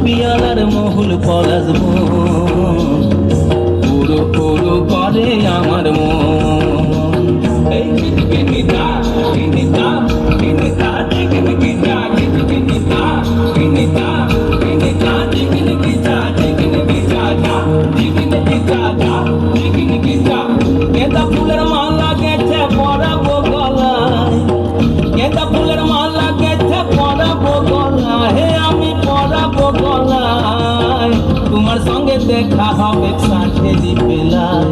পিয়ালার মহুল পলাশ পুরো পুরো করে আমার মন। এই কিনিতা কিনিতা কিনিতা কিনিতা কিনিতা কিনিতা কিনিতা কিনিতা কিনিতা গেঁদা ফুলের মালা গেছে পরাবো গলায়, গেঁদা ফুলের মালা গেছে পরাবো গলায়, হে আমি পরাবো গলায়। তোমার সঙ্গে দেখা হবে সাঁঝেরি বেলায়,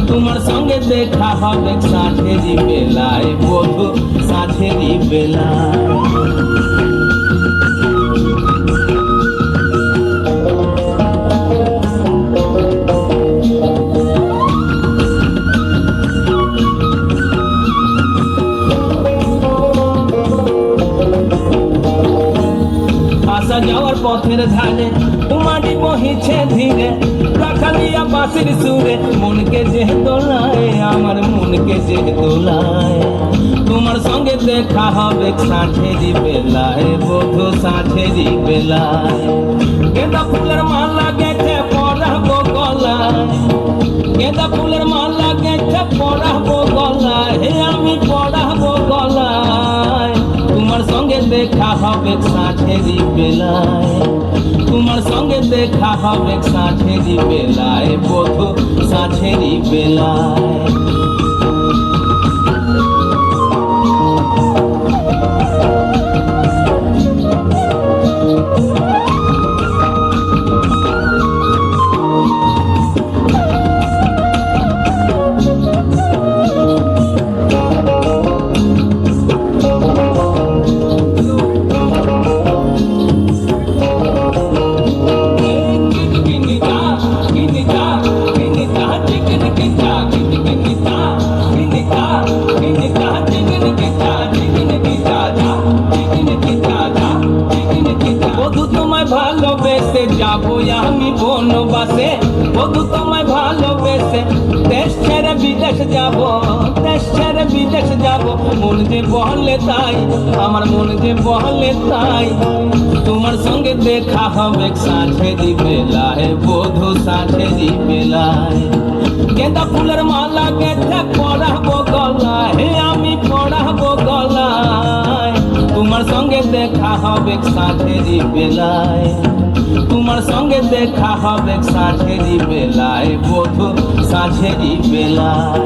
তোমার সঙ্গে দেখা হবে সাঁঝেরি বেলায়, বধু সাঁঝেরি বেলায়। আসা যাওয়ার পথের ধারে তোমারই বহিছে ধীরে, রাখালিয়া বাঁশির সুরে মনকে যে দোলায়, আমার মনকে যে দোলায়। তোমার সঙ্গে দেখা হবে সাঁঝেরি বেলায়, বধু সাঁঝেরি বেলায়। গেঁদা ফুলের মালা গেছে পরাবো গলায়, গেঁদা ফুলের মালা গেছে পরাবো গলায়, হে আমি পরাবো গলায়। তোমার সঙ্গে দেখা হবে সাঁঝেরি বেলায়, তোমার সঙ্গে দেখা হবে সাঁঝেরি বেলায়, বধু সাঁঝেরি বেলায়। বধু তোমায় ভালোবেসে যাবো আমি বনবাসে, বধু তোমায় ভালোবেসে দেশ ছেড়ে বিদেশ যাব, দেশ ছেড়ে বিদেশ যাব। মন যে বলে তাই, আমার মন যে বলে তাই। তোমার সঙ্গে দেখা হবে সাঁঝেরি বেলায়, বধু সাঁঝেরি বেলায়। গেঁদা ফুলের মালা গেছে পরাবো গলায়, হে আমি পরাবো গলায়। তোমার সঙ্গে দেখা হবে সাঁঝেরি বেলায়, তোমার সঙ্গে দেখা হবে সাঁঝেরি বেলায়, বধু সাঁঝেরি বেলায়।